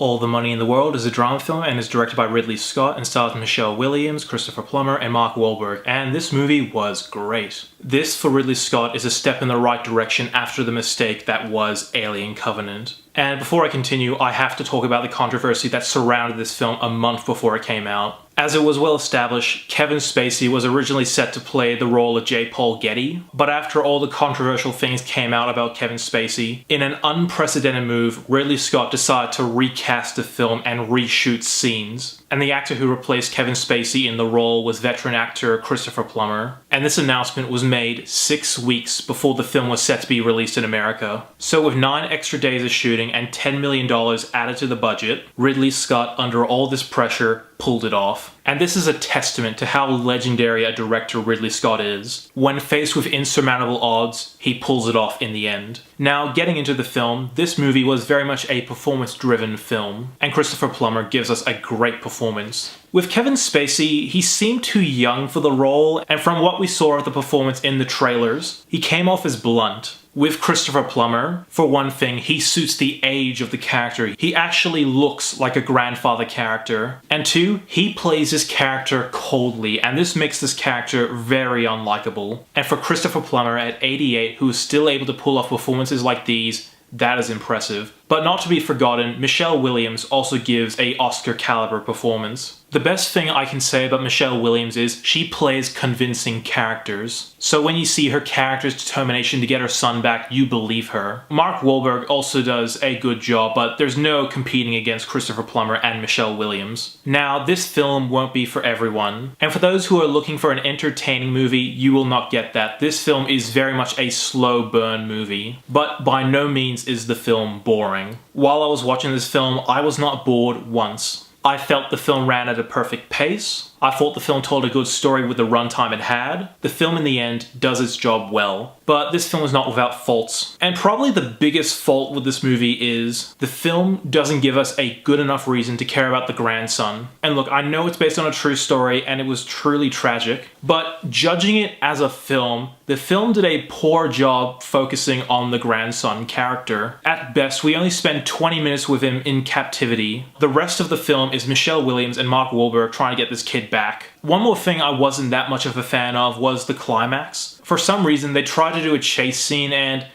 All the Money in the World is a drama film and is directed by Ridley Scott and stars Michelle Williams, Christopher Plummer, and Mark Wahlberg, and this movie was great. This, for Ridley Scott, is a step in the right direction after the mistake that was Alien Covenant. And before I continue, I have to talk about the controversy that surrounded this film a month before it came out. As it was well established, Kevin Spacey was originally set to play the role of J. Paul Getty, but after all the controversial things came out about Kevin Spacey, in an unprecedented move, Ridley Scott decided to recast the film and reshoot scenes. And the actor who replaced Kevin Spacey in the role was veteran actor Christopher Plummer. And this announcement was made 6 weeks before the film was set to be released in America. So with 9 extra days of shooting and $10 million added to the budget, Ridley Scott, under all this pressure, pulled it off. And this is a testament to how legendary a director Ridley Scott is. When faced with insurmountable odds, he pulls it off in the end. Now, getting into the film, this movie was very much a performance-driven film, and Christopher Plummer gives us a great performance. With Kevin Spacey, he seemed too young for the role, and from what we saw of the performance in the trailers, he came off as blunt. With Christopher Plummer, for one thing, he suits the age of the character. He actually looks like a grandfather character. And two, he plays his character coldly, and this makes this character very unlikable. And for Christopher Plummer at 88, who is still able to pull off performances like these, that is impressive. But not to be forgotten, Michelle Williams also gives a Oscar-caliber performance. The best thing I can say about Michelle Williams is she plays convincing characters. So when you see her character's determination to get her son back, you believe her. Mark Wahlberg also does a good job, but there's no competing against Christopher Plummer and Michelle Williams. Now, this film won't be for everyone. And for those who are looking for an entertaining movie, you will not get that. This film is very much a slow burn movie. But by no means is the film boring. While I was watching this film, I was not bored once. I felt the film ran at a perfect pace. I thought the film told a good story with the runtime it had. The film in the end does its job well. But this film is not without faults. And probably the biggest fault with this movie is the film doesn't give us a good enough reason to care about the grandson. And look, I know it's based on a true story and it was truly tragic, but judging it as a film, the film did a poor job focusing on the grandson character. At best, we only spend 20 minutes with him in captivity. The rest of the film is Michelle Williams and Mark Wahlberg trying to get this kid back. One more thing I wasn't that much of a fan of was the climax. For some reason, they tried to do a chase scene and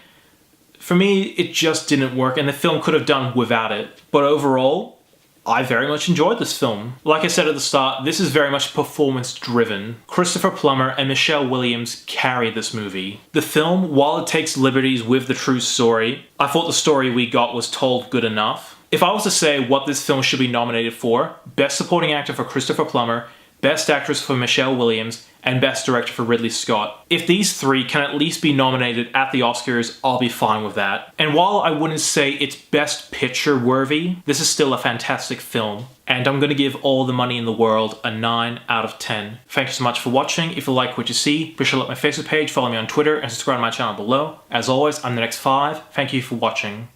for me, it just didn't work and the film could have done without it. But overall, I very much enjoyed this film. Like I said at the start, this is very much performance-driven. Christopher Plummer and Michelle Williams carry this movie. The film, while it takes liberties with the true story, I thought the story we got was told good enough. If I was to say what this film should be nominated for, Best Supporting Actor for Christopher Plummer, Best Actress for Michelle Williams, and Best Director for Ridley Scott. If these three can at least be nominated at the Oscars, I'll be fine with that. And while I wouldn't say it's Best Picture worthy, this is still a fantastic film. And I'm going to give All the Money in the World a 9 out of 10. Thank you so much for watching. If you like what you see, be sure to like my Facebook page, follow me on Twitter, and subscribe to my channel below. As always, I'm NETX5. Thank you for watching.